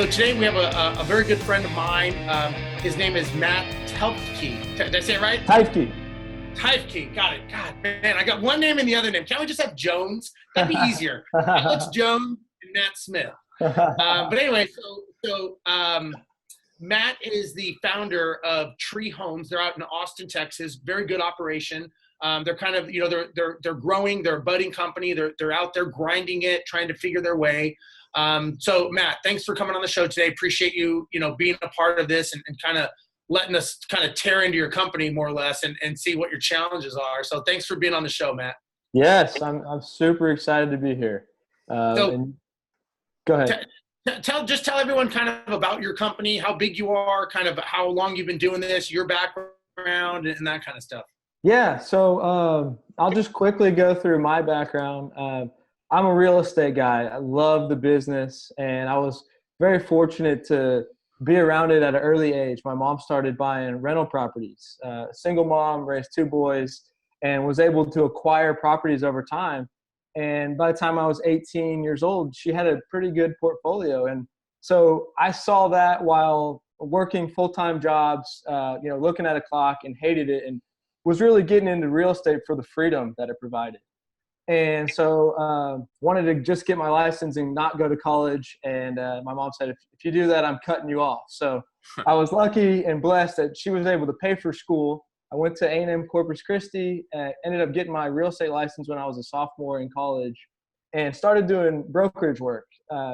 So today we have a very good friend of mine. His name is Matt Teifke. Did I say it right? Teifke. Teifke. Got it. God, man, I got one name and the other name. Can't we just have Jones? That'd be easier. Alex Jones and Matt Smith. But anyway, so Matt is the founder of Tree Homes. They're out in Austin, Texas. Very good operation. They're kind of, they're growing. They're a budding company. They're out there grinding it, trying to figure their way. So Matt, thanks for coming on the show today. Appreciate you, being a part of this and kind of letting us kind of tear into your company more or less and see what your challenges are. So thanks for being on the show, Matt. Yes, I'm super excited to be here. And go ahead. Tell everyone kind of about your company, how big you are, kind of how long you've been doing this, your background, and that kind of stuff. Yeah, so I'll just quickly go through my background. I'm a real estate guy. I love the business, and I was very fortunate to be around it at an early age. My mom started buying rental properties. Single mom, raised two boys, and was able to acquire properties over time. And by the time I was 18 years old, she had a pretty good portfolio. And so I saw that while working full-time jobs, looking at a clock and hated it, and was really getting into real estate for the freedom that it provided. And so wanted to just get my license and not go to college. And my mom said, if you do that, I'm cutting you off. So I was lucky and blessed that she was able to pay for school. I went to A&M Corpus Christi, ended up getting my real estate license when I was a sophomore in college, and started doing brokerage work,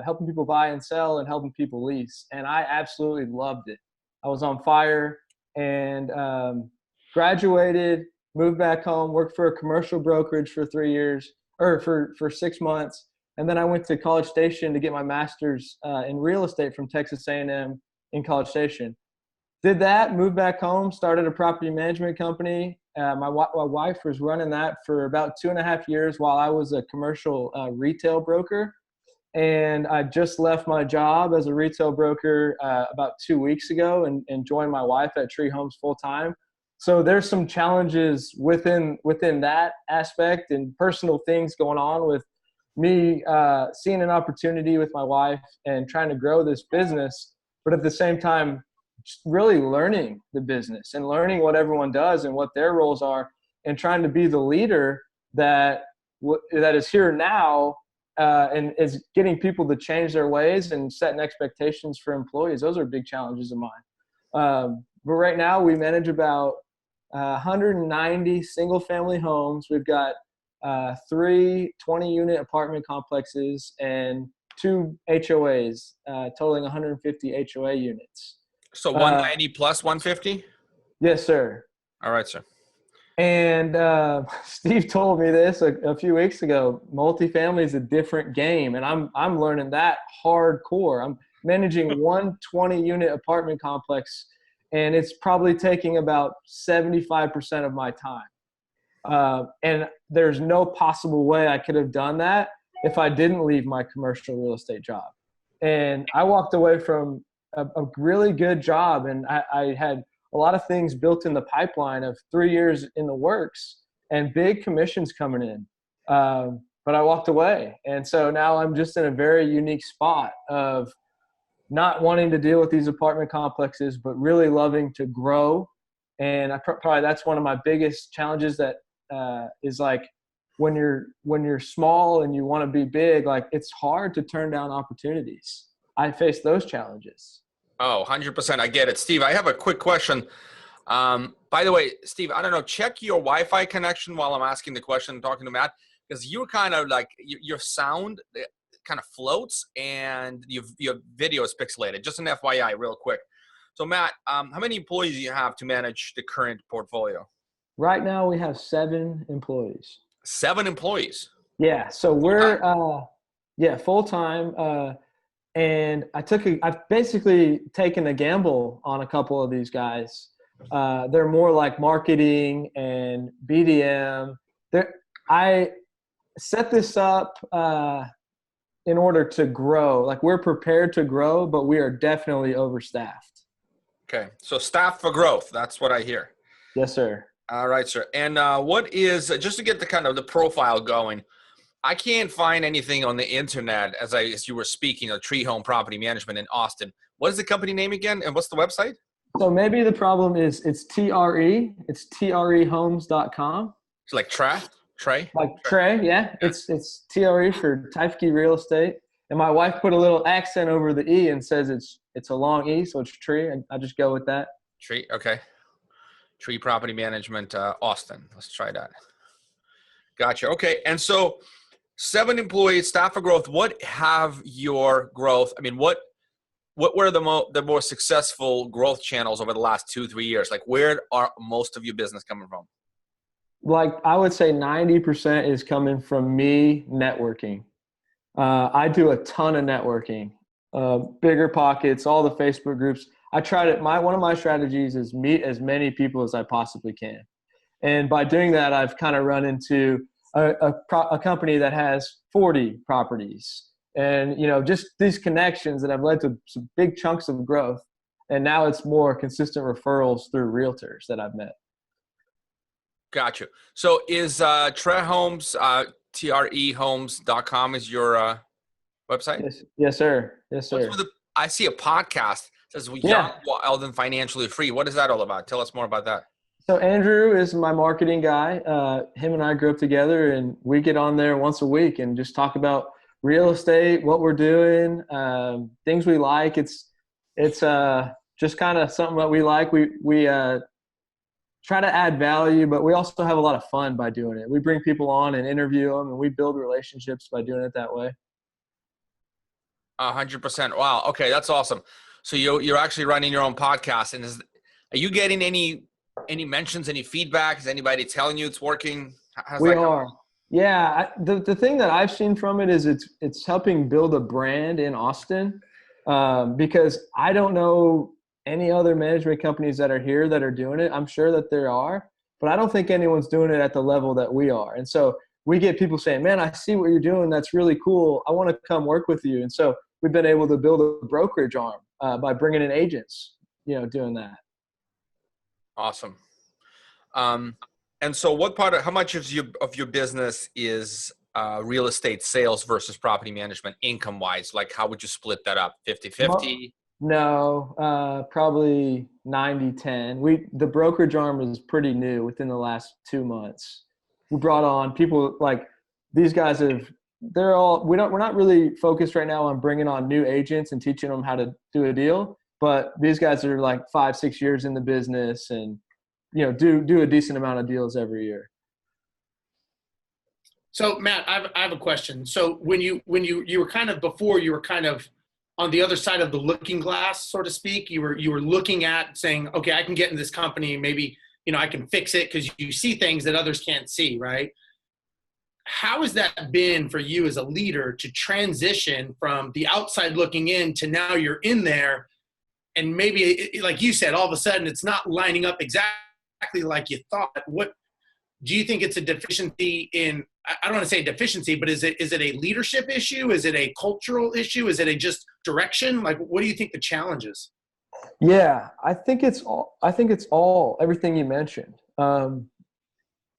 helping people buy and sell and helping people lease. And I absolutely loved it. I was on fire, and graduated, moved back home, worked for a commercial brokerage for 3 years, or for 6 months. And then I went to College Station to get my master's in real estate from Texas A&M in College Station. Did that, moved back home, started a property management company. My wife was running that for about 2.5 years while I was a commercial retail broker. And I just left my job as a retail broker about 2 weeks ago and joined my wife at Tree Homes full time. So there's some challenges within that aspect and personal things going on with me seeing an opportunity with my wife and trying to grow this business, but at the same time, just really learning the business and learning what everyone does and what their roles are, and trying to be the leader that is here now and is getting people to change their ways and setting expectations for employees. Those are big challenges of mine. But right now we manage about 190 single family homes. We've got 3 20-unit apartment complexes and 2 HOAs, totaling 150 HOA units. So 190 plus 150? Yes, sir. All right, sir. And Steve told me this a few weeks ago. Multifamily is a different game, and I'm learning that hardcore. I'm managing 1 20-unit apartment complex, and it's probably taking about 75% of my time. And there's no possible way I could have done that if I didn't leave my commercial real estate job. And I walked away from a really good job, and I had a lot of things built in the pipeline of 3 years in the works and big commissions coming in. But I walked away. And so now I'm just in a very unique spot of not wanting to deal with these apartment complexes, but really loving to grow. And probably that's one of my biggest challenges that is like when you're small and you want to be big, like it's hard to turn down opportunities. I face those challenges. Oh, 100%. I get it. Steve, I have a quick question. By the way, Steve, I don't know, check your Wi-Fi connection while I'm asking the question and talking to Matt, because you're kind of like, your sound kind of floats and your video is pixelated. Just an FYI real quick. So Matt, how many employees do you have to manage the current portfolio? Right now we have 7 employees. 7 employees? Yeah. So we're, full-time. And I've basically taken a gamble on a couple of these guys. They're more like marketing and BDM. I set this up in order to grow. Like, we're prepared to grow, but we are definitely overstaffed. Okay. So staff for growth. That's what I hear. Yes, sir. All right, sir. And what is, just to get the kind of the profile going, I can't find anything on the internet as you were speaking of Tree Home Property Management in Austin. What is the company name again, and what's the website? So maybe the problem is it's TRE. It's trehomes.com. It's like Trey. Like Trey, yeah. It's TRE for Teifke Real Estate. And my wife put a little accent over the E and says it's a long E, so it's Tree. And I just go with that. Tree, okay. Tree Property Management, Austin. Let's try that. Gotcha. Okay, and so 7 employees, staff of growth. What have your growth? I mean, what were the more successful growth channels over the last 2-3 years? Like, where are most of your business coming from? Like I would say 90% is coming from me networking. I do a ton of networking, bigger pockets, all the Facebook groups. I try to, one of my strategies is meet as many people as I possibly can. And by doing that, I've kind of run into a company that has 40 properties and, you know, just these connections that have led to some big chunks of growth. And now it's more consistent referrals through realtors that I've met. Gotcha. So is Trey Homes, trehomes.com is your website? Yes, sir. Yes, sir. I see a podcast that says Young, Wild, and Financially Free. What is that all about? Tell us more about that. So Andrew is my marketing guy. Him and I grew up together, and we get on there once a week and just talk about real estate, what we're doing, things we like. It's just kind of something that we like. We try to add value, but we also have a lot of fun by doing it. We bring people on and interview them, and we build relationships by doing it that way. 100%. Wow. Okay, that's awesome. So you're actually running your own podcast, and are you getting any mentions, any feedback? Is anybody telling you it's working? We are. Yeah. The thing that I've seen from it is it's helping build a brand in Austin, because I don't know any other management companies that are here that are doing it. I'm sure that there are, but I don't think anyone's doing it at the level that we are. And so we get people saying, man, I see what you're doing. That's really cool. I want to come work with you. And so we've been able to build a brokerage arm by bringing in agents, you know, doing that. Awesome. And so how much of your business is real estate sales versus property management income wise? Like, how would you split that up? 50-50? No, probably 90-10. The brokerage arm is pretty new within the last 2 months. We brought on people like these guys we're not really focused right now on bringing on new agents and teaching them how to do a deal, but these guys are like 5-6 years in the business and, you know, do a decent amount of deals every year. So Matt, I have a question. So when you were kind of, before you were kind of on the other side of the looking glass, so to speak, you were looking at saying, okay, I can get in this company, maybe, you know, I can fix it, because you see things that others can't see, right? How has that been for you as a leader to transition from the outside looking in to now you're in there, and maybe, like you said, all of a sudden it's not lining up exactly like you thought? What do you think it's a deficiency in? I don't want to say deficiency, but is it a leadership issue? Is it a cultural issue? Is it a just direction? Like, what do you think the challenge is? Yeah, I think it's all everything you mentioned.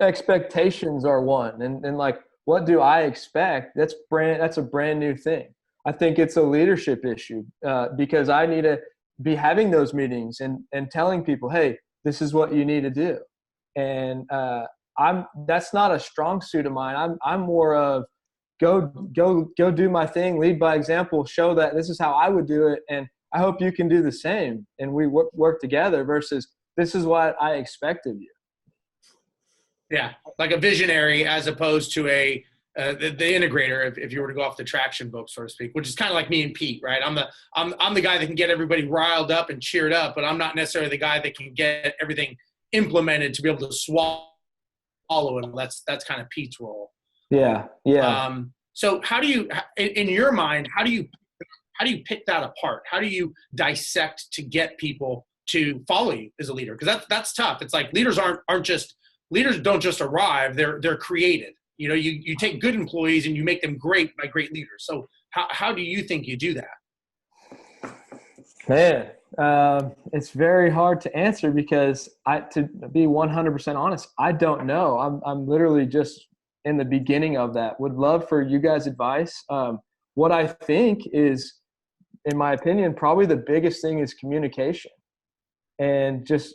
Expectations are one, and like, what do I expect? That's a brand new thing. I think it's a leadership issue, because I need to be having those meetings and telling people, hey, this is what you need to do. And that's not a strong suit of mine. I'm more of go do my thing, lead by example, show that this is how I would do it, and I hope you can do the same, and we work together, versus this is what I expect of you. Yeah, like a visionary as opposed to the integrator, if you were to go off the traction book, so to speak, which is kind of like me and Pete, right? I'm the guy that can get everybody riled up and cheered up, but I'm not necessarily the guy that can get everything implemented to be able to swallow it. That's kind of Pete's role. Yeah. So how do you, in your mind, how do you pick that apart? How do you dissect to get people to follow you as a leader? Because that's tough. It's like leaders don't just arrive; they're created. You know, you take good employees and you make them great by great leaders. So how do you think you do that? Man, it's very hard to answer, because to be 100% honest, I don't know. I'm literally just in the beginning of that. Would love for you guys' advice. What I think is, in my opinion, probably the biggest thing is communication, and just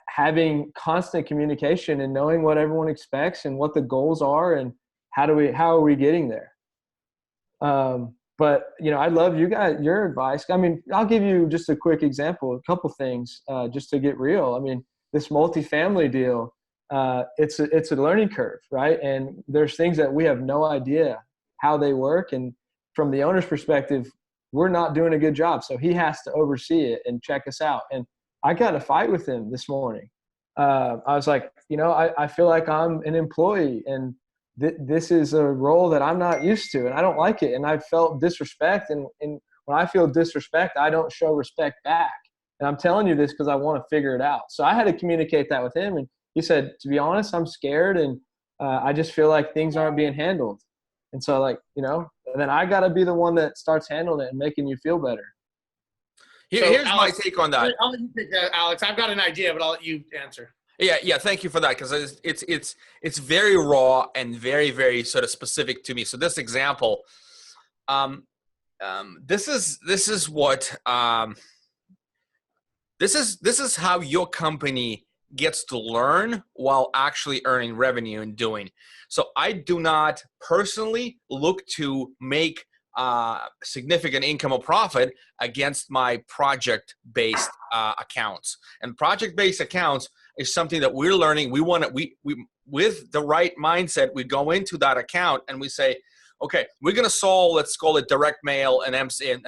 having constant communication and knowing what everyone expects and what the goals are and how are we getting there. But I love your advice. I mean, I'll give you just a quick example, a couple things, just to get real. I mean, this multifamily deal, it's a learning curve, right? And there's things that we have no idea how they work. And from the owner's perspective, we're not doing a good job. So he has to oversee it and check us out. And I got in a fight with him this morning. I was like, I feel like I'm an employee, and this is a role that I'm not used to, and I don't like it. And I felt disrespect. And when I feel disrespect, I don't show respect back. And I'm telling you this because I want to figure it out. So I had to communicate that with him. And he said, to be honest, I'm scared. And I just feel like things aren't being handled. And so and then I got to be the one that starts handling it and making you feel better. Here's Alex, my take on that. I'll let you take that, Alex. I've got an idea, but I'll let you answer. Yeah. Thank you for that, because it's very raw and very, very sort of specific to me. So this example, this is how your company gets to learn while actually earning revenue and doing. So I do not personally look to make significant income or profit against my project-based accounts. And project-based accounts is something that we're learning. We with the right mindset, we go into that account and we say, okay, we're going to solve, let's call it direct mail and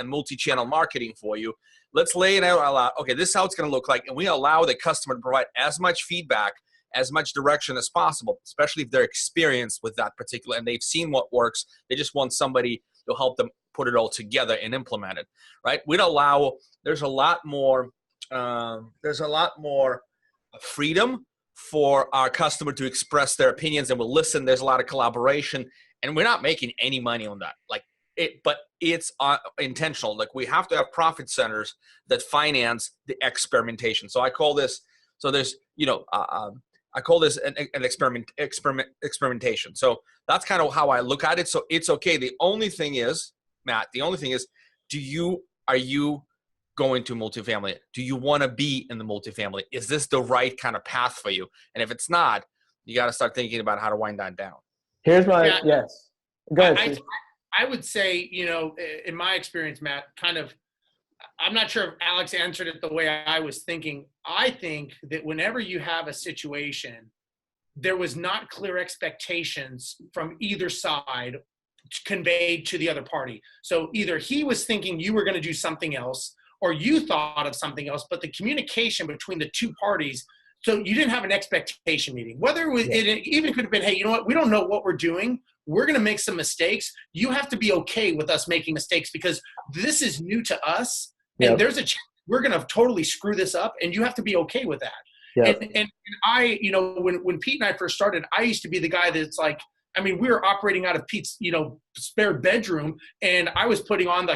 multi-channel marketing for you. Let's lay it out. Okay, this is how it's going to look like. And we allow the customer to provide as much feedback, as much direction as possible, especially if they're experienced with that particular, and they've seen what works. They just want somebody to help them put it all together and implement it, right? We'd allow, there's a lot more freedom for our customer to express their opinions, and we'll listen. There's a lot of collaboration, and we're not making any money on that. But it's intentional. Like, we have to have profit centers that finance the experimentation. So I call this, I call this an experimentation. So that's kind of how I look at it. So it's okay. The only thing is, Matt, are you going to multifamily? Do you want to be in the multifamily? Is this the right kind of path for you? And if it's not, you got to start thinking about how to wind that down. Here's my, yes. Go ahead. I would say, in my experience, Matt, I'm not sure if Alex answered it the way I was thinking. I think that whenever you have a situation, there was not clear expectations from either side conveyed to the other party. So either he was thinking you were going to do something else, or you thought of something else, but the communication between the two parties, so you didn't have an expectation meeting. Whether it even could have been, hey, you know what, we don't know what we're doing. We're going to make some mistakes. You have to be okay with us making mistakes because this is new to us. Yep. And there's a chance we're going to totally screw this up, and you have to be okay with that. Yep. And I, when Pete and I first started, I used to be the guy that's like, we were operating out of Pete's, spare bedroom, and I was putting on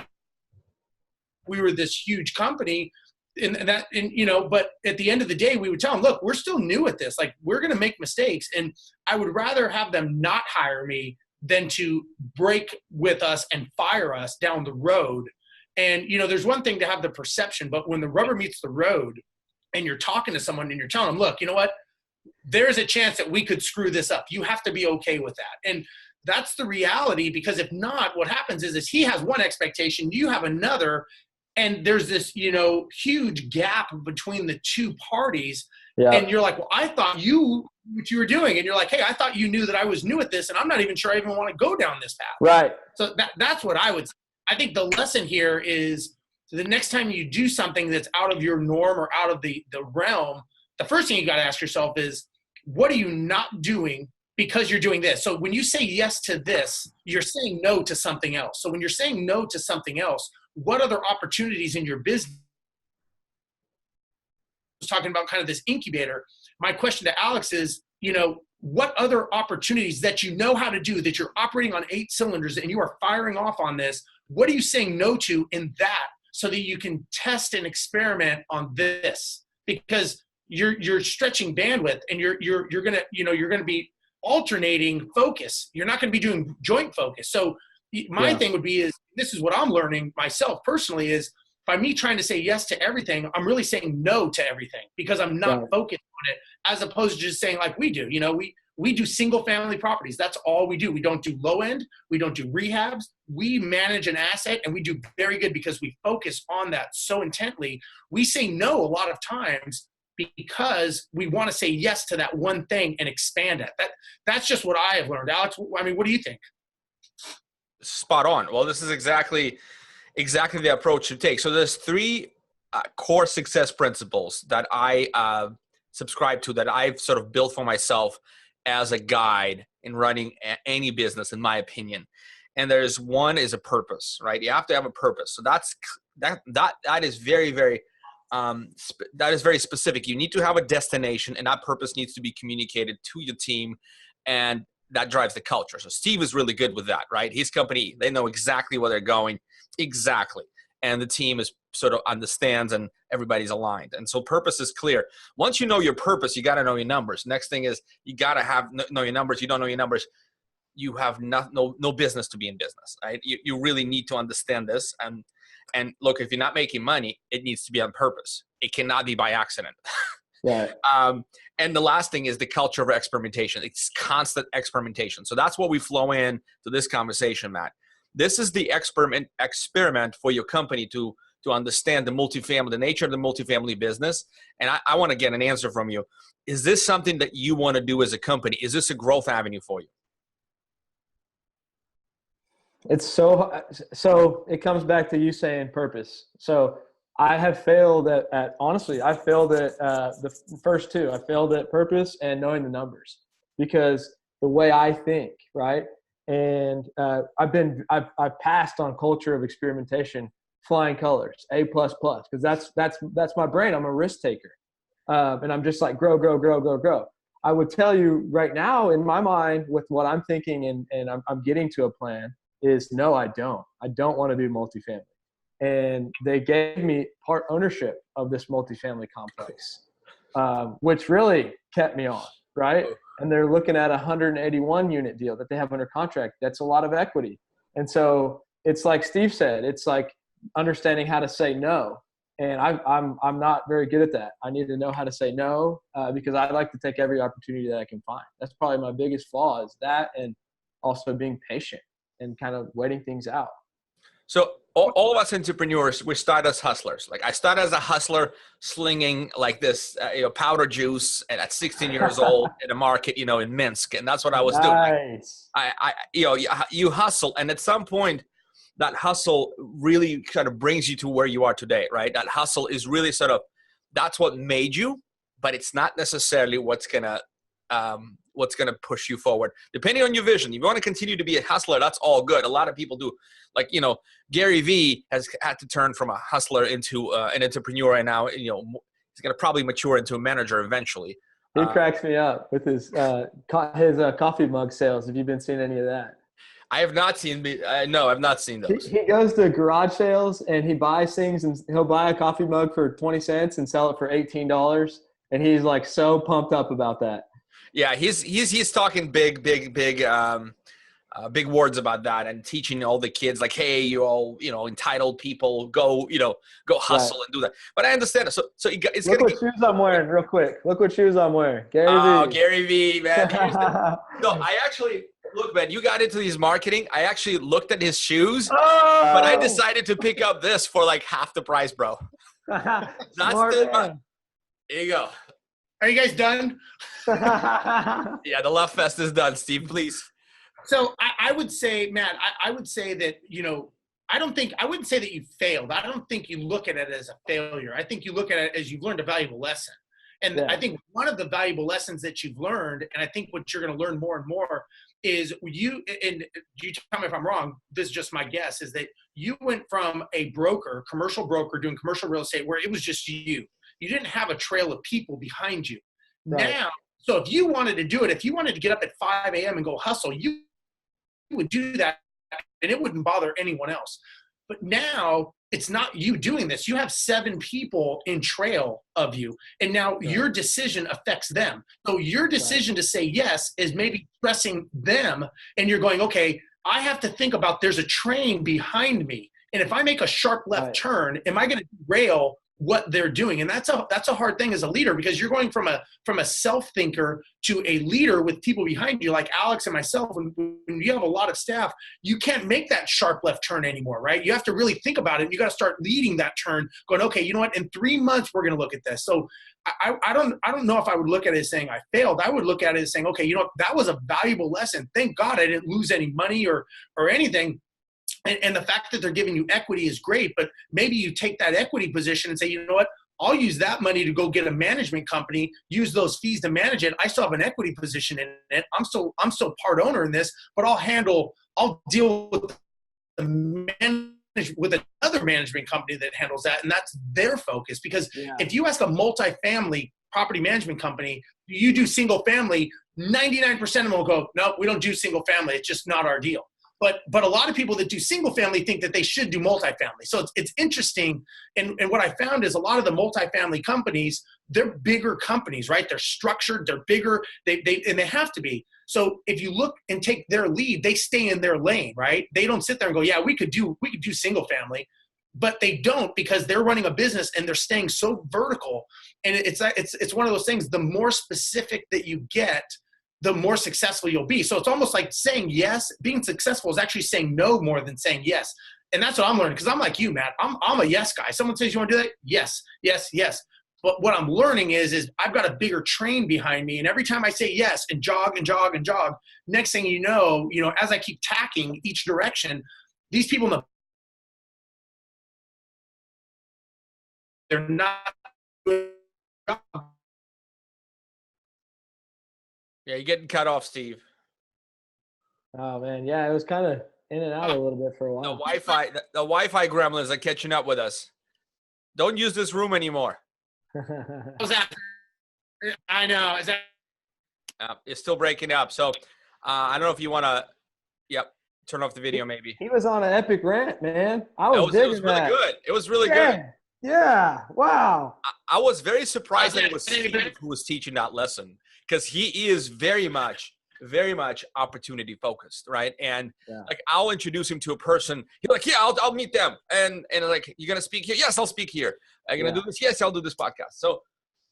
we were this huge company, but at the end of the day, we would tell them, look, we're still new at this. Like, we're going to make mistakes. And I would rather have them not hire me than to break with us and fire us down the road. And, there's one thing to have the perception, but when the rubber meets the road and you're talking to someone and you're telling them, look, you know what, there's a chance that we could screw this up. You have to be okay with that. And that's the reality, because if not, what happens is he has one expectation, you have another, and there's this, huge gap between the two parties. Yeah. And you're like, well, I thought what you were doing. And you're like, hey, I thought you knew that I was new at this, and I'm not even sure I even want to go down this path. Right. So that's what I would say. I think the lesson here is the next time you do something that's out of your norm or out of the realm, the first thing you got to ask yourself is, what are you not doing because you're doing this? So when you say yes to this, you're saying no to something else. So when you're saying no to something else, what other opportunities in your business? I was talking about kind of this incubator. My question to Alex is, what other opportunities that you know how to do, that you're operating on 8 cylinders and you are firing off on this, what are you saying no to in that, so that you can test and experiment on this? Because you're stretching bandwidth, and you're gonna be alternating focus. You're not going to be doing joint focus. So my thing would be is, this is what I'm learning myself personally, is by me trying to say yes to everything, I'm really saying no to everything because I'm not focused on it, as opposed to just saying like we do. You know, we do single family properties. That's all we do. We don't do low end. We don't do rehabs. We manage an asset, and we do very good because we focus on that so intently. We say no a lot of times because we want to say yes to that one thing and expand it. That's just what I have learned. Alex, I mean, what do you think? Spot on. Well, this is exactly the approach you take. So there's three core success principles that I subscribe to, that I've sort of built for myself as a guide in running any business, in my opinion. And there's one is a purpose, right? You have to have a purpose. So that is very, very that is very specific. You need to have a destination, and that purpose needs to be communicated to your team, and that drives the culture. So Steve is really good with that, right? His company, they know exactly where they're going, exactly. And the team is sort of understands, and everybody's aligned. And so purpose is clear. Once you know your purpose, you got to know your numbers. Next thing is you got to know your numbers. You don't know your numbers, you have no business to be in business, right? You really need to understand this. And look, if you're not making money, it needs to be on purpose. It cannot be by accident. Right. And the last thing is the culture of experimentation. It's constant experimentation. So that's what we flow in to this conversation, Matt. This is the experiment for your company to understand the nature of the multifamily business. And I want to get an answer from you. Is this something that you want to do as a company? Is this a growth avenue for you? It's so it comes back to you saying purpose. So I have failed at honestly, I failed at the first two. I failed at purpose and knowing the numbers, because the way I think, right? And I've passed on culture of experimentation, flying colors, A++, because that's my brain. I'm a risk taker, and I'm just like grow. I would tell you right now, in my mind, with what I'm thinking, and I'm getting to a plan, is no, I don't want to do multifamily. And they gave me part ownership of this multifamily complex, which really kept me on, right? And they're looking at a 181 unit deal that they have under contract. That's a lot of equity. And so it's like Steve said, it's like understanding how to say no. And I'm not very good at that. I need to know how to say no, because I like to take every opportunity that I can find. That's probably my biggest flaw, is that, and also being patient and kind of waiting things out. So all of us entrepreneurs, we start as hustlers. Like I started as a hustler, slinging like this, powder juice, and at 16 years old in a market, in Minsk, and that's what I was doing. You hustle, and at some point, that hustle really kind of brings you to where you are today, right? That hustle is really that's what made you, but it's not necessarily what's gonna push you forward, depending on your vision. If you want to continue to be a hustler, that's all good. A lot of people do. Like, Gary Vee has had to turn from a hustler into an entrepreneur, and now, he's going to probably mature into a manager eventually. He cracks me up with his coffee mug sales. Have you been seeing any of that? I have not seen. No, I've not seen those. He goes to garage sales and he buys things, and he'll buy a coffee mug for 20 cents and sell it for $18. And he's like so pumped up about that. Yeah, he's talking big words about that, and teaching all the kids like, hey, you all, entitled people, go hustle and do that. But I understand it. So it's look what shoes I'm wearing, real quick. Look what shoes I'm wearing. Gary Vee, man. No, I actually look, man. You got into these marketing. I actually looked at his shoes, but I decided to pick up this for like half the price, bro. There you go. Are you guys done? Yeah, the Love Fest is done, Steve, please. So I would say, Matt, I would say that, I wouldn't say that you failed. I don't think you look at it as a failure. I think you look at it as you've learned a valuable lesson. And I think one of the valuable lessons that you've learned, and I think what you're going to learn more and more, is you tell me if I'm wrong, this is just my guess, is that you went from a broker, commercial broker, doing commercial real estate, where it was just you. You didn't have a trail of people behind you. Right. Now, so if you wanted to do it, if you wanted to get up at 5 a.m. and go hustle, you would do that, and it wouldn't bother anyone else. But now it's not you doing this. You have 7 people in trail of you. And now your decision affects them. So your decision to say yes is maybe stressing them. And you're going, okay, I have to think about there's a train behind me. And if I make a sharp left turn, am I going to derail what they're doing? And that's a hard thing as a leader, because you're going from a self-thinker to a leader with people behind you, like Alex and myself. When you have a lot of staff, you can't make that sharp left turn anymore, right? You have to really think about it. You got to start leading that turn, going, okay, you know what? In 3 months, we're going to look at this. So I don't know if I would look at it as saying I failed. I would look at it as saying, okay, you know what? That was a valuable lesson. Thank God I didn't lose any money or anything. And the fact that they're giving you equity is great, but maybe you take that equity position and say, you know what, I'll use that money to go get a management company, use those fees to manage it. I still have an equity position in it. I'm still part owner in this, but I'll deal with another management company that handles that. And that's their focus. Because if you ask a multifamily property management company, you do single family, 99% of them will go, no, we don't do single family. It's just not our deal. But a lot of people that do single family think that they should do multifamily. So it's interesting. And what I found is a lot of the multifamily companies, they're bigger companies, right? They're structured, they're bigger, and they have to be. So if you look and take their lead, they stay in their lane, right? They don't sit there and go, yeah, we could do single family. But they don't, because they're running a business and they're staying so vertical. And it's one of those things, the more specific that you get, the more successful you'll be. So it's almost like saying yes. Being successful is actually saying no more than saying yes. And that's what I'm learning, because I'm like you, Matt. I'm a yes guy. Someone says, you want to do that? Yes, yes, yes. But what I'm learning is I've got a bigger train behind me. And every time I say yes and jog and jog and jog, next thing you know, as I keep tacking each direction, these people, they're not doing a job. Yeah, you're getting cut off, Steve. Oh man, yeah, it was kind of in and out a little bit for a while. The Wi-Fi gremlins are catching up with us. Don't use this room anymore. Was that? I know. Is that? It's still breaking up. So I don't know if you want to. Yep. Turn off the video, maybe. He was on an epic rant, man. It was really good. It was really good. Yeah. Wow. I was very surprised that it was Steve who was teaching that lesson, because he is very much opportunity focused, right? And like, I'll introduce him to a person. He's like, yeah, I'll meet them. And like, you're gonna speak here? Yes, I'll speak here. Are you gonna do this? Yes, I'll do this podcast. So,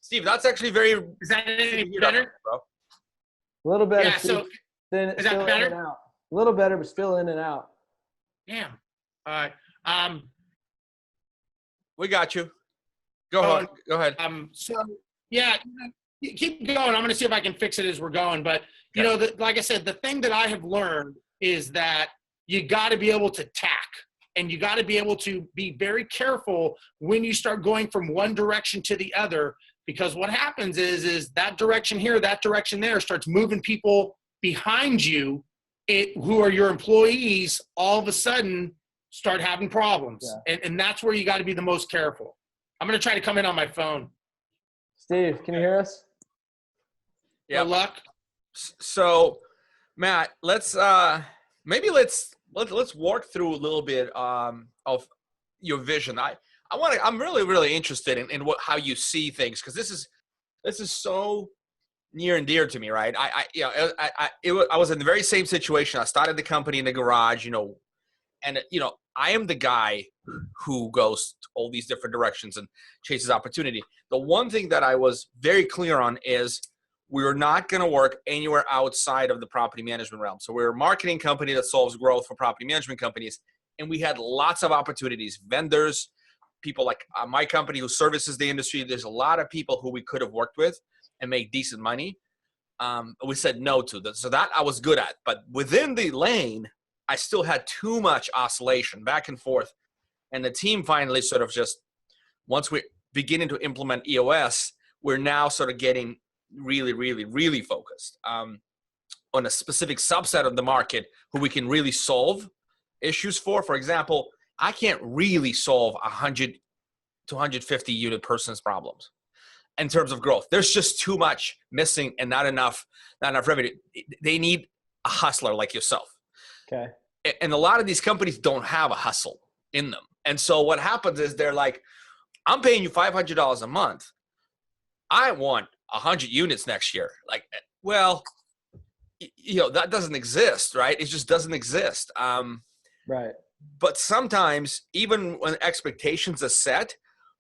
Steve, that's actually very. Is that any better, bro? A little better. Yeah. So is that better? A little better, but still in and out. Damn. All right. We got you. Go ahead. So yeah, keep going. I'm going to see if I can fix it as we're going. But like I said, the thing that I have learned is that you got to be able to tack, and you got to be able to be very careful when you start going from one direction to the other, because what happens is that direction here, that direction there starts moving people behind you, who are your employees, all of a sudden start having problems. And that's where you got to be the most careful. I'm going to try to come in on my phone. Steve, can you hear us? Yeah. Good luck. So, Matt, let's walk through a little bit of your vision. I'm really interested in how you see things, because this is so near and dear to me, right? I was in the very same situation. I started the company in the garage, and I am the guy who goes all these different directions and chases opportunity. The one thing that I was very clear on is we're not going to work anywhere outside of the property management realm. So we're a marketing company that solves growth for property management companies. And we had lots of opportunities, vendors, people like my company who services the industry. There's a lot of people who we could have worked with and make decent money. We said no to that. So that I was good at. But within the lane, I still had too much oscillation back and forth. And the team finally sort of just, once we're beginning to implement EOS, we're now sort of getting really, really, really focused on a specific subset of the market who we can really solve issues for. For example, I can't really solve 100 to 150 unit person's problems in terms of growth. There's just too much missing and not enough revenue. They need a hustler like yourself. Okay. And a lot of these companies don't have a hustle in them. And so what happens is they're like, I'm paying you $500 a month. I want 100 units next year. Like, well, that doesn't exist, right? It just doesn't exist. Right. But sometimes, even when expectations are set,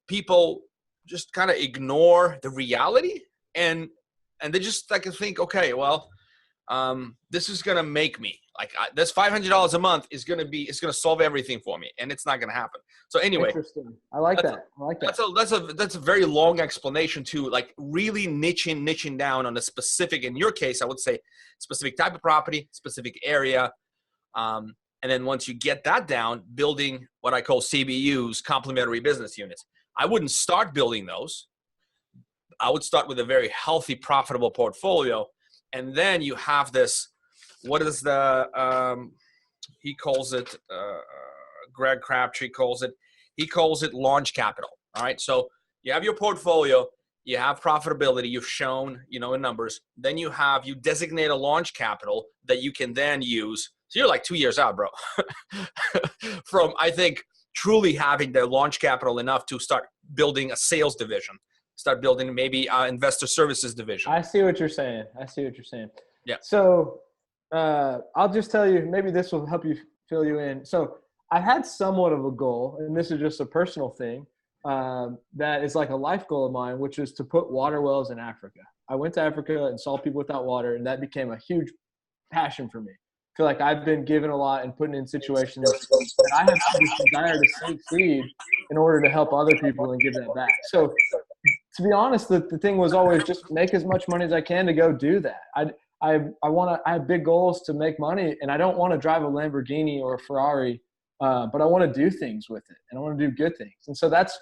people just kind of ignore the reality, and they just like think, okay, well, this is gonna make me like this $500 a month is gonna solve everything for me, and it's not gonna happen. So anyway, interesting. I like that. That's a very long explanation to like really niching down on a specific. In your case, I would say specific type of property, specific area. And then once you get that down, building what I call CBUs, complementary business units. I wouldn't start building those. I would start with a very healthy, profitable portfolio. And then you have this, what is he calls it, Greg Crabtree calls it launch capital. All right. So you have your portfolio, you have profitability, you've shown, in numbers. Then you designate a launch capital that you can then use. So you're like 2 years out, bro, from, I think, truly having the launch capital enough to start building a sales division, start building maybe an investor services division. I see what you're saying. Yeah. So I'll just tell you, maybe this will help you fill you in. So I had somewhat of a goal, and this is just a personal thing, that is like a life goal of mine, which is to put water wells in Africa. I went to Africa and saw people without water, and that became a huge passion for me. I feel like I've been given a lot and put in situations that I have this desire to succeed in order to help other people and give that back. So to be honest, the thing was always just make as much money as I can to go do that. I have big goals to make money, and I don't want to drive a Lamborghini or a Ferrari, but I want to do things with it, and I want to do good things. And so that's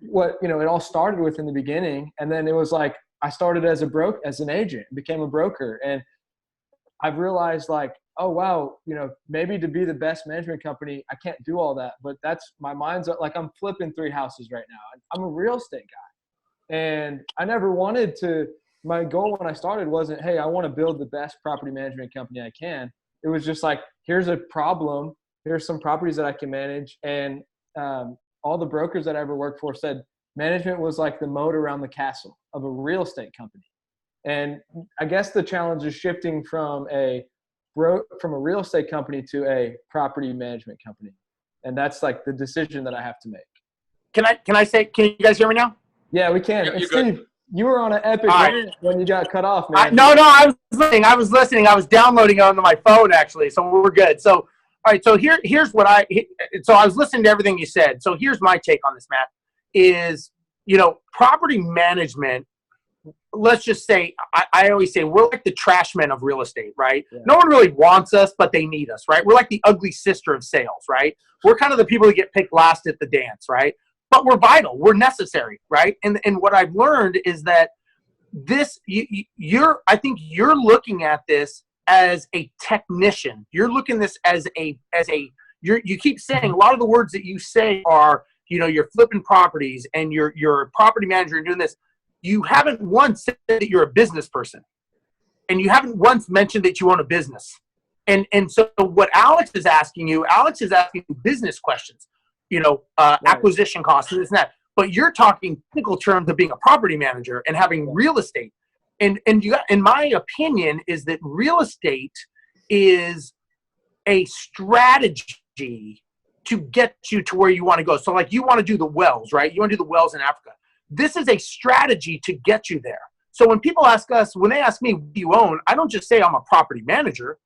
what, it all started with in the beginning. And then it was like, I started as an agent, became a broker. And I've realized like, oh, wow, maybe to be the best management company, I can't do all that, but my mind's like, I'm flipping 3 houses right now. I'm a real estate guy. And I never wanted to, my goal when I started wasn't, hey, I want to build the best property management company I can. It was just like, here's a problem. Here's some properties that I can manage. And all the brokers that I ever worked for said management was like the moat around the castle of a real estate company. And I guess the challenge is shifting from a real estate company to a property management company. And that's like the decision that I have to make. Can you guys hear me now? Yeah, we can. Yeah, and you're Steve, good. you were on an epic rant when you got cut off, man. No, I was listening. I was downloading on my phone actually, so we're good. So, all right. So here's what I was listening to everything you said. So here's my take on this, Matt. Is property management. Let's just say, I always say we're like the trash men of real estate, right? Yeah. No one really wants us, but they need us, right? We're like the ugly sister of sales, right? We're kind of the people that get picked last at the dance, right? But we're vital. We're necessary, right? And what I've learned is that I think you're looking at this as a technician. You're looking at this you keep saying a lot of the words that you say are, you're flipping properties and you're a property manager and doing this. You haven't once said that you're a business person, and you haven't once mentioned that you own a business. And so what Alex is asking you business questions, Right. acquisition costs and this and that. But you're talking technical terms of being a property manager and having real estate. And in my opinion, is that real estate is a strategy to get you to where you want to go. So like you want to do the wells, right? You want to do the wells in Africa. This is a strategy to get you there. So when people ask us, when they ask me, what do you own? I don't just say I'm a property manager.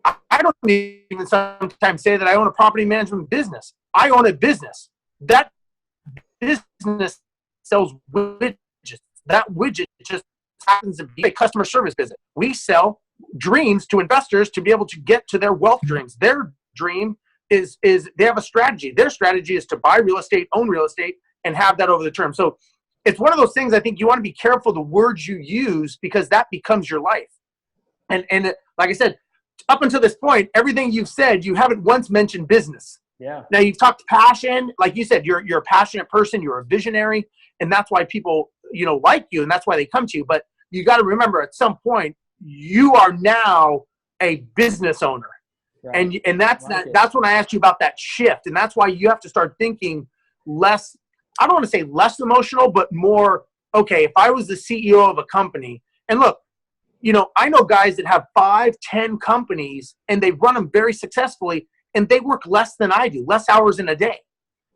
I don't even sometimes say that I own a property management business. I own a business. That business sells widgets. That widget just happens to be a customer service visit. We sell dreams to investors to be able to get to their wealth dreams. Their dream is they have a strategy. Their strategy is to buy real estate, own real estate, and have that over the term. So it's one of those things I think you want to be careful the words you use because that becomes your life. And like I said, up until this point, everything you've said, you haven't once mentioned business. Yeah. Now you've talked passion. Like you said, you're a passionate person. You're a visionary. And that's why people, like you. And that's why they come to you. But you got to remember at some point, you are now a business owner. Right. And that's Like it. that's when I asked you about that shift. And that's why you have to start thinking less, I don't want to say less emotional, but more, okay, if I was the CEO of a company, and look, I know guys that have 5, 10 companies and they run them very successfully and they work less than I do, less hours in a day.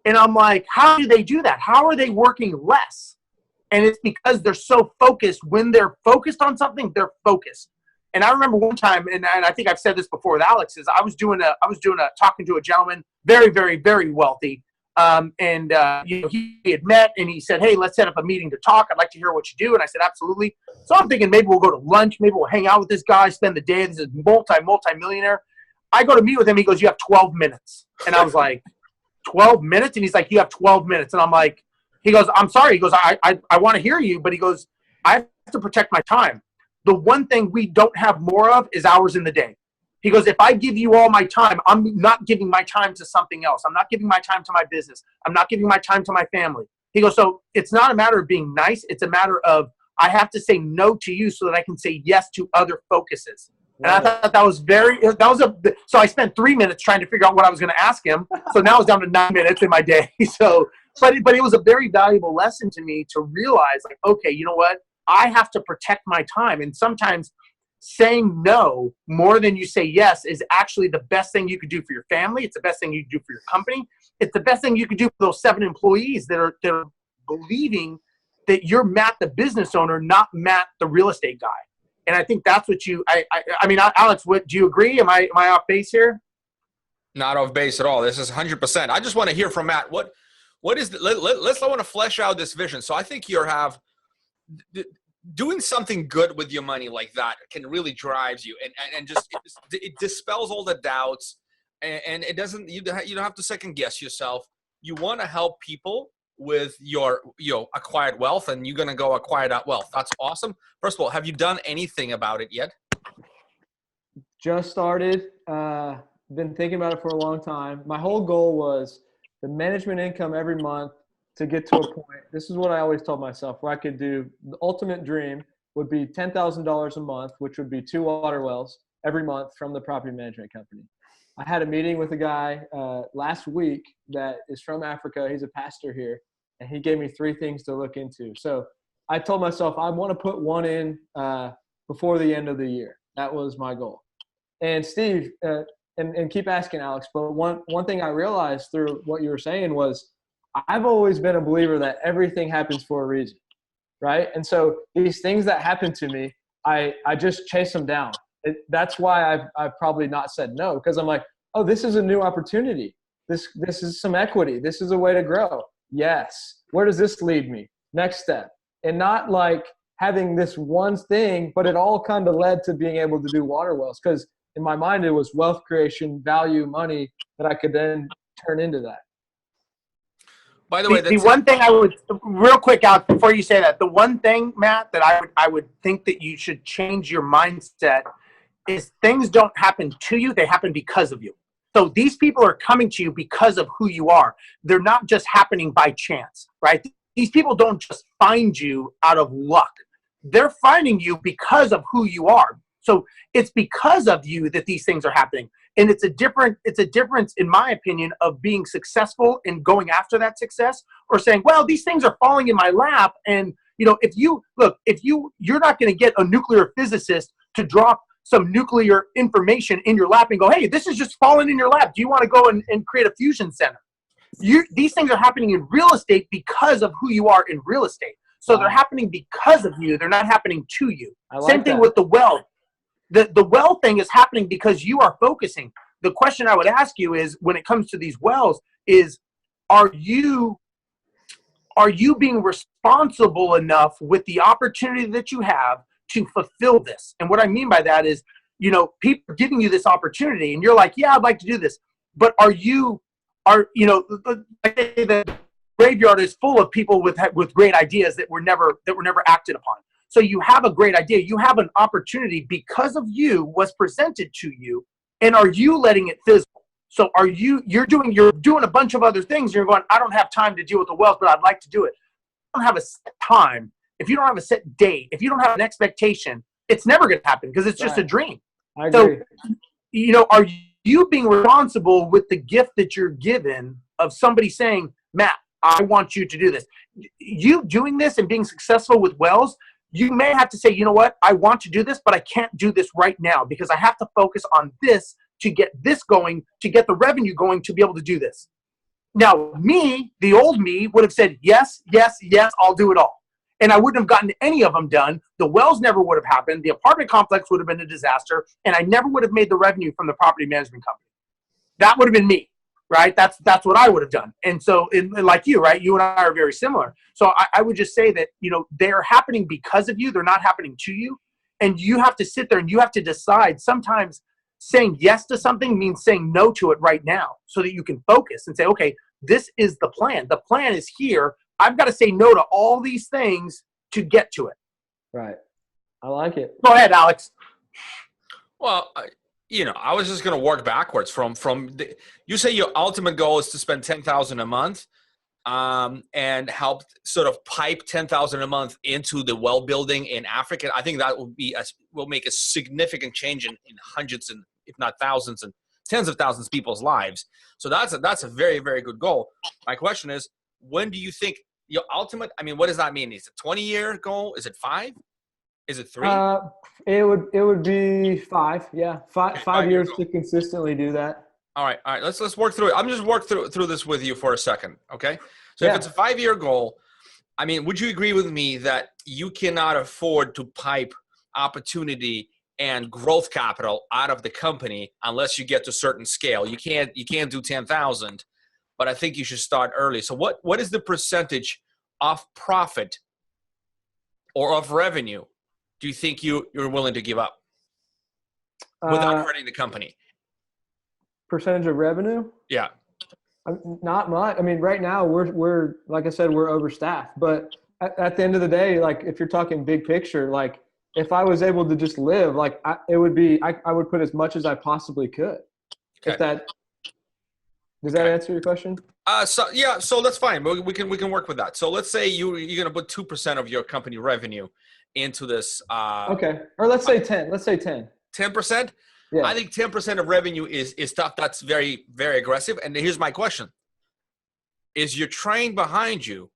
And I'm like, how do they do that? How are they working less? And it's because they're so focused. When they're focused on something, they're focused. And I remember one time, and I think I've said this before with Alex, is I was talking to a gentleman, very, very, very wealthy. He had met and he said, hey, let's set up a meeting to talk. I'd like to hear what you do. And I said, absolutely. So I'm thinking maybe we'll go to lunch. Maybe we'll hang out with this guy, spend the day. This is multi-millionaire. I go to meet with him. He goes, you have 12 minutes. And I was like, 12 minutes? And he's like, you have 12 minutes. And I'm like, he goes, I'm sorry. He goes, I want to hear you. But he goes, I have to protect my time. The one thing we don't have more of is hours in the day. He goes, if I give you all my time, I'm not giving my time to something else. I'm not giving my time to my business. I'm not giving my time to my family. He goes, so it's not a matter of being nice. It's a matter of I have to say no to you so that I can say yes to other focuses. And I thought so I spent 3 minutes trying to figure out what I was going to ask him. So now it's down to 9 minutes in my day. But it was a very valuable lesson to me to realize, like, okay, you know what? I have to protect my time. And sometimes saying no more than you say yes is actually the best thing you could do for your family. It's the best thing you could do for your company. It's the best thing you could do for those 7 employees that are believing that you're Matt, the business owner, not Matt, the real estate guy. And I think that's what I mean, Alex, do you agree? Am I off base here? Not off base at all. This is 100%. I just want to hear from Matt. What is let's want to flesh out this vision. So I think doing something good with your money like that can really drives you and just it dispels all the doubts and it doesn't, you don't have to second guess yourself. You want to help people with your acquired wealth, and you're going to go acquire that wealth. That's awesome. First of all, have you done anything about it yet? Just started. Been thinking about it for a long time. My whole goal was the management income every month to get to a point. This is what I always told myself, where I could do the ultimate dream would be $10,000 a month, which would be 2 water wells every month from the property management company. I had a meeting with a guy last week that is from Africa. He's a pastor here, and he gave me 3 things to look into. So I told myself I want to put one in before the end of the year. That was my goal. And Steve, and keep asking, Alex, but one thing I realized through what you were saying was I've always been a believer that everything happens for a reason, right? And so these things that happen to me, I just chase them down. That's why I've probably not said no, because I'm like, oh, this is a new opportunity. This is some equity. This is a way to grow. Yes. Where does this lead me? Next step. And not like having this one thing, but it all kind of led to being able to do water wells, because in my mind it was wealth creation, value, money that I could then turn into that. By the way, the one thing I would, real quick, Alex, before you say that, the one thing, Matt, that I would think that you should change your mindset is things don't happen to you, they happen because of you. So these people are coming to you because of who you are. They're not just happening by chance, right? These people don't just find you out of luck. They're finding you because of who you are. So it's because of you that these things are happening. And it's a difference, in my opinion, of being successful and going after that success, or saying, well, these things are falling in my lap. And, you're not going to get a nuclear physicist to drop some nuclear information in your lap and go, hey, this is just falling in your lap. Do you want to go and create a fusion center? These things are happening in real estate because of who you are in real estate. So they're happening because of you. They're not happening to you. Same thing with the wealth. The well thing is happening because you are focusing. The question I would ask you is, when it comes to these wells, is are you being responsible enough with the opportunity that you have to fulfill this? And what I mean by that is, people are giving you this opportunity and you're like, yeah, I'd like to do this. But the graveyard is full of people with great ideas that were never acted upon. So you have a great idea. You have an opportunity because of you was presented to you. And are you letting it fizzle? So you're doing a bunch of other things. You're going, I don't have time to deal with the wealth, but I'd like to do it. If you don't have a set time, if you don't have a set date, if you don't have an expectation, it's never going to happen because it's just a dream. I agree. So, are you being responsible with the gift that you're given of somebody saying, Matt, I want you to do this. You doing this and being successful with Wells, you may have to say, you know what, I want to do this, but I can't do this right now because I have to focus on this to get this going, to get the revenue going, to be able to do this. Now, me, the old me, would have said, yes, yes, yes, I'll do it all. And I wouldn't have gotten any of them done. The wells never would have happened. The apartment complex would have been a disaster. And I never would have made the revenue from the property management company. That would have been me, right? That's what I would have done. And so, like you, right? You and I are very similar. So I would just say that, they're happening because of you. They're not happening to you. And you have to sit there and you have to decide. Sometimes saying yes to something means saying no to it right now so that you can focus and say, okay, this is the plan. The plan is here. I've got to say no to all these things to get to it. Right. I like it. Go ahead, Alex. Well, I was just going to work backwards you say your ultimate goal is to spend $10,000 a month, and help sort of pipe $10,000 a month into the well building in Africa. I think that will make a significant change in hundreds and if not thousands and tens of thousands of people's lives. So that's a very, very good goal. My question is, when do you think your ultimate, what does that mean? Is it a 20-year goal? Is it 5? Is it 3? It would be 5. Yeah. Five years to consistently do that. All right. Let's work through it. I'm just work through this with you for a second. Okay. So Yeah. If it's a 5-year goal, would you agree with me that you cannot afford to pipe opportunity and growth capital out of the company unless you get to a certain scale? You can't do 10,000, but I think you should start early. So what is the percentage of profit or of revenue do you think you're willing to give up without hurting the company? Percentage of revenue? Yeah. Not much. Right now we're like I said, we're overstaffed, but at the end of the day, like if you're talking big picture, like if I was able to just live, like I would put as much as I possibly could. Okay. Does that answer your question? So that's fine. We can work with that. So let's say you're going to put 2% of your company revenue into this. Okay. Or let's say 10. Let's say 10. 10%? Yeah. I think 10% of revenue is tough. That's very, very aggressive. And here's my question. Is your train behind you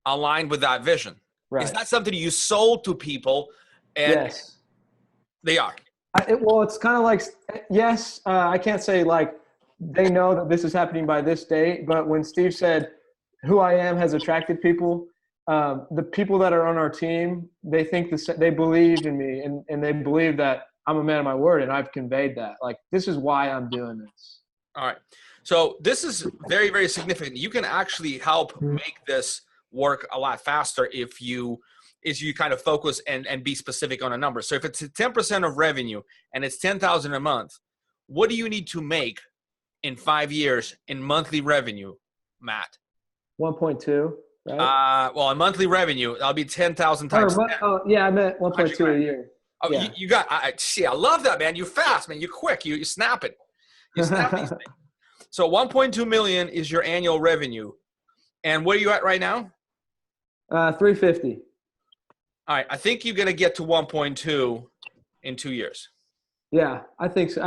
aligned with that vision? Right. Is that something you sold to people? And yes. They are. It's kind of like, yes, I can't say like they know that this is happening by this date, but when Steve said who I am has attracted people, the people that are on our team, they think they believe in me and they believe that I'm a man of my word, and I've conveyed that. Like, this is why I'm doing this. All right. So this is very, very significant. You can actually help make this work a lot faster if you kind of focus and be specific on a number. So if it's 10% of revenue and it's $10,000 a month, what do you need to make in 5 years in monthly revenue, Matt? 1.2, right? Well, in monthly revenue, that'll be 10,000 times 10. Yeah, I meant 1.2 a year. Oh, yeah. you got. I love that, man. You're fast, man. You're quick. You snap it. You snap these things. So 1.2 million is your annual revenue, and where are you at right now? 350. All right, I think you're gonna get to 1.2 in 2 years. Yeah, I think so.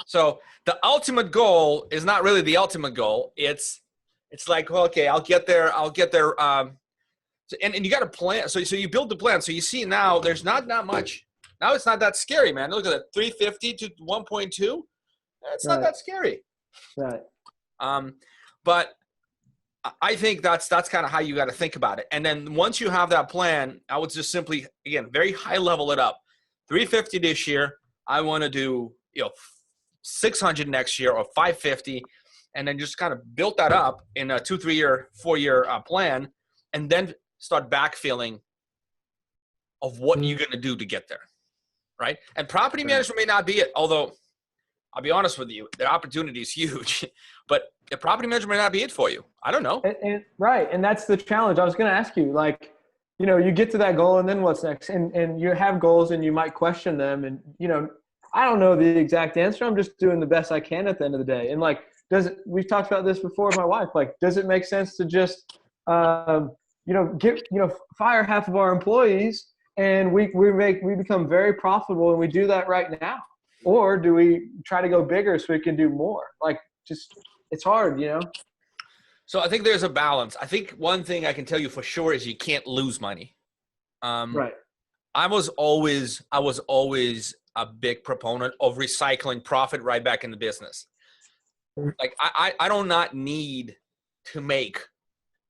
So the ultimate goal is not really the ultimate goal. It's like, well, okay, I'll get there. And you got to plan. So you build the plan. So you see now there's not much. Now it's not that scary, man. Look at that, 350 to 1.2. It's not that scary. Right. But I think that's kind of how you got to think about it. And then once you have that plan, I would just simply, again, very high level it up. 350 this year. I want to do 600 next year or 550, and then just kind of build that up in a 2, 3 year, 4 year plan, and then start backfilling of what you're going to do to get there, right? And property management may not be it, although I'll be honest with you, the opportunity is huge, but the property management may not be it for you. I don't know. Right, and that's the challenge. I was going to ask you, like, you get to that goal, and then what's next? And you have goals, and you might question them, and, I don't know the exact answer. I'm just doing the best I can at the end of the day. And, like, we've talked about this before with my wife, like, does it make sense to just fire half of our employees and we become very profitable, and we do that right now. Or do we try to go bigger so we can do more? Like, just, it's hard, you know? So I think there's a balance. I think one thing I can tell you for sure is you can't lose money. Right. I was always a big proponent of recycling profit right back in the business. Like I do not need to make,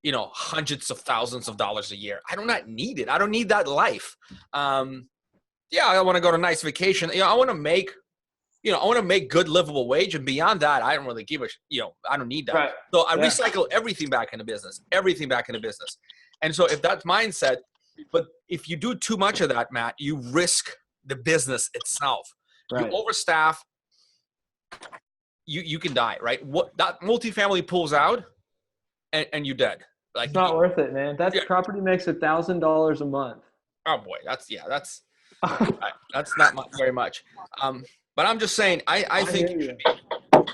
you know, hundreds of thousands of dollars a year. I do not need it. I don't need that life. Yeah, I want to go to a nice vacation. You know, I want to make good livable wage, and beyond that, I don't really give a, I don't need that. Right. So I recycle everything back into business, And so if that's mindset, but if you do too much of that, Matt, you risk the business itself. Right. You overstaff, you can die, right? What that multifamily pulls out, and you're dead. Like, it's not worth it, man. That property makes $1,000 a month. Oh boy, that's not very much. But I'm just saying, I think you should be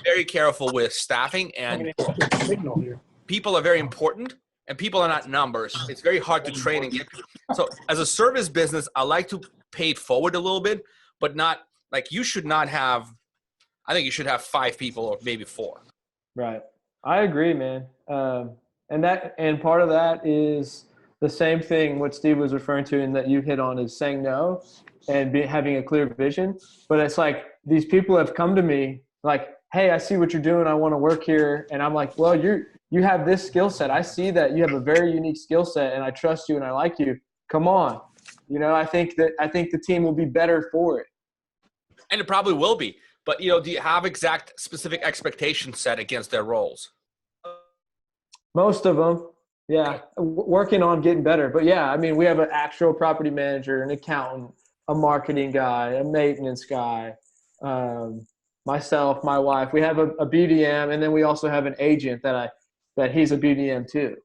very careful with staffing, and people are very important, and people are not numbers. It's very hard to train and get. So as a service business, I like to pay it forward a little bit, but not like you should not have. I think you should have 5 people or maybe 4. Right. I agree, man. And part of that is the same thing what Steve was referring to and that you hit on is saying no and having a clear vision. But it's like these people have come to me like, hey, I see what you're doing. I want to work here. And I'm like, well, you have this skill set. I see that you have a very unique skill set and I trust you and I like you. Come on. You know, I think the team will be better for it. And it probably will be. But, do you have exact specific expectations set against their roles? Most of them, yeah, working on getting better. But, yeah, I mean, we have an actual property manager, an accountant, a marketing guy, a maintenance guy, myself, my wife. We have a BDM, and then we also have an agent that he's a BDM too.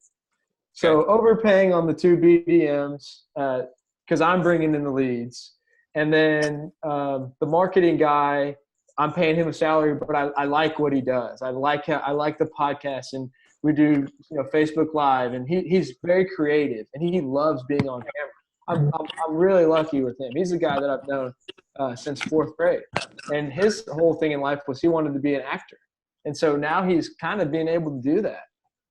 So overpaying on the 2 BDMs because I'm bringing in the leads. And then the marketing guy, I'm paying him a salary, but I like what he does. I like the podcast, and we do Facebook Live, and he's very creative, and he loves being on camera. I'm really lucky with him. He's a guy that I've known since 4th grade, and his whole thing in life was he wanted to be an actor, and so now he's kind of being able to do that.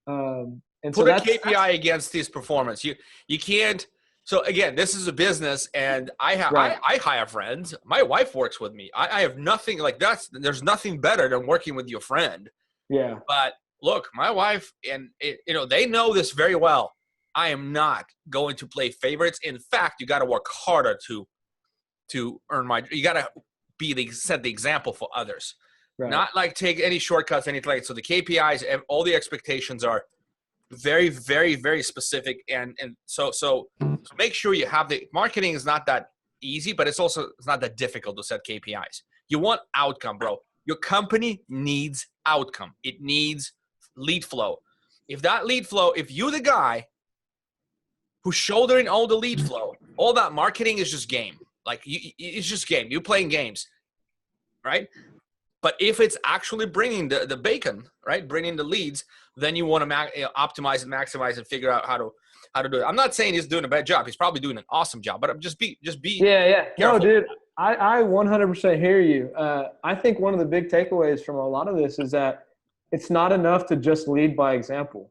And put a KPI against his performance. You can't. So again, this is a business, and I hire friends. My wife works with me. I have nothing like that. There's nothing better than working with your friend. Yeah. But look, my wife and they know this very well. I am not going to play favorites. In fact, you got to work harder to earn my. You got to set the example for others. Right. Not like take any shortcuts, anything like that. So the KPIs, all the expectations are very, very, very specific, and so make sure you have the marketing is not that easy, but it's not that difficult to set KPIs. You want outcome, bro. Your company needs outcome. It needs lead flow. If you're the guy who's shouldering all the lead flow, all that marketing is just game. Like it's just game. You're playing games, right? But if it's actually bringing the bacon, right, bringing the leads, then you want to optimize and maximize and figure out how to do it. I'm not saying he's doing a bad job. He's probably doing an awesome job. But just be. Yeah. Careful. No, dude, I 100% hear you. I think one of the big takeaways from a lot of this is that it's not enough to just lead by example.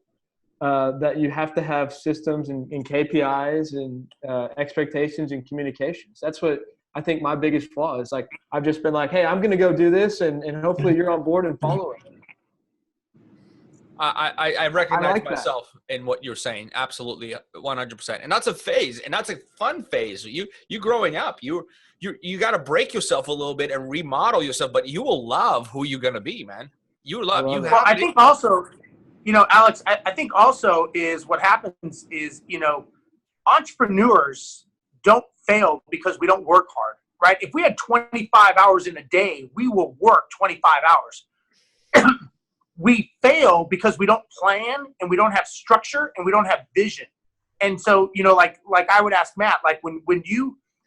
That you have to have systems and KPIs and expectations and communications. That's what I think my biggest flaw is. Like, I've just been like, hey, I'm going to go do this, and hopefully you're on board and following. I recognize myself in what you're saying. Absolutely, 100%. And that's a phase, and that's a fun phase. You growing up, you got to break yourself a little bit and remodel yourself, but you will love who you're going to be, man. I think also, Alex, I think also is what happens is, entrepreneurs don't fail because we don't work hard, right? If we had 25 hours in a day, we will work 25 hours. We fail because we don't plan and we don't have structure and we don't have vision. And so, like I would ask Matt, like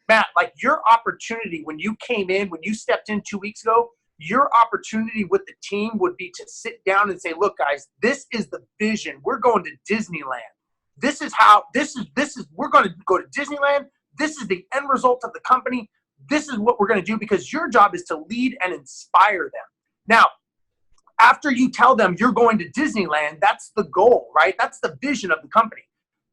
Matt, like your opportunity when you came in, when you stepped in 2 weeks ago, your opportunity with the team would be to sit down and say, look, guys, this is the vision. We're going to Disneyland. This is we're going to go to Disneyland. This is the end result of the company. this is what we're going to do, because your job is to lead and inspire them. Now, after you tell them you're going to Disneyland, that's the goal, right? That's the vision of the company.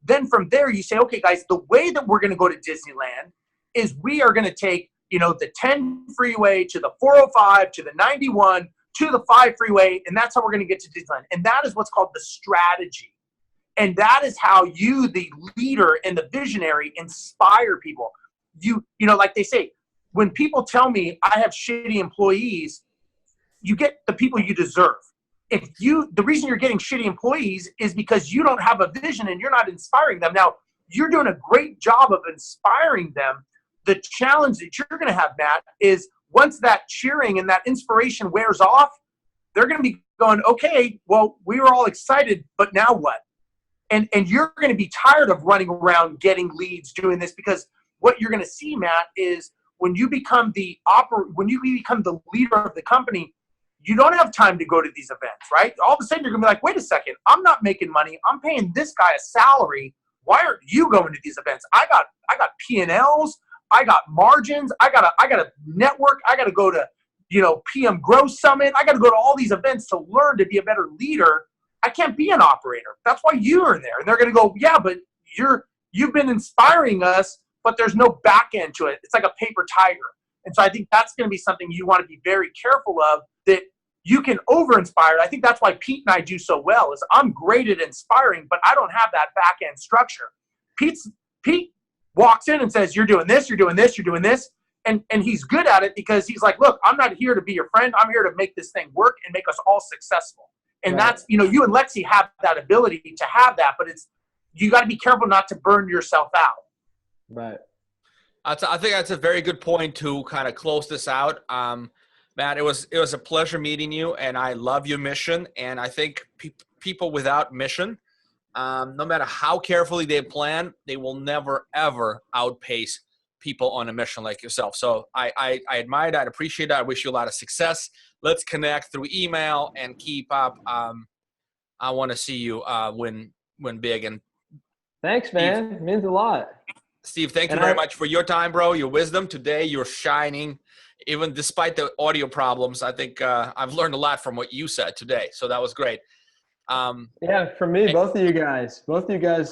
Then from there, you say, okay, guys, the way that we're going to go to Disneyland is we are going to take, the 10 freeway to the 405 to the 91 to the 5 freeway, and that's how we're going to get to Disneyland. And that is what's called the strategy. And that is how you, the leader and the visionary, inspire people. Like they say, when people tell me I have shitty employees, you get the people you deserve. The reason you're getting shitty employees is because you don't have a vision and you're not inspiring them. Now, you're doing a great job of inspiring them. The challenge that you're going to have, Matt, is once that cheering and that inspiration wears off, they're going to be going, okay, well, we were all excited, but now what? And you're going to be tired of running around getting leads, doing this, because what you're going to see, Matt, is when you become the leader of the company, you don't have time to go to these events, right? All of a sudden, you're going to be like, wait a second, I'm not making money. I'm paying this guy a salary. Why aren't you going to these events? I got P&Ls. I got margins. I got a network. I got to go to, PM Growth Summit. I got to go to all these events to learn to be a better leader. I can't be an operator. That's why you are there. And they're going to go, yeah, but you've been inspiring us, but there's no back end to it. It's like a paper tiger. And so I think that's going to be something you want to be very careful of, that you can over-inspire. I think that's why Pete and I do so well, is I'm great at inspiring, but I don't have that back end structure. Pete walks in and says, you're doing this, you're doing this, you're doing this. And he's good at it because he's like, look, I'm not here to be your friend. I'm here to make this thing work and make us all successful. And right. That's, you and Lexi have that ability to have that, but you got to be careful not to burn yourself out. Right. I think that's a very good point to kind of close this out. Matt, it was a pleasure meeting you, and I love your mission. And I think people without mission, no matter how carefully they plan, they will never, ever outpace people on a mission like yourself. So I admire that. I appreciate that. I wish you a lot of success. Let's connect through email and keep up. I want to see you win big. And thanks, man. It means a lot. Steve, thank you very much for your time, bro. Your wisdom today. You're shining, even despite the audio problems. I think I've learned a lot from what you said today. So that was great. Yeah, for me, both of you guys,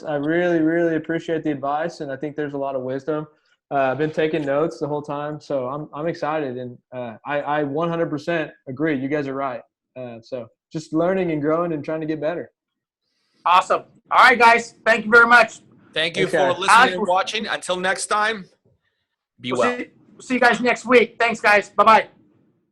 I really, really appreciate the advice, and I think there's a lot of wisdom. I've been taking notes the whole time, so I'm excited, and I 100% agree. You guys are right. So just learning and growing and trying to get better. Awesome. All right, guys. Thank you very much. Thank you for listening and watching. Until next time, be well. See you guys next week. Thanks, guys. Bye-bye.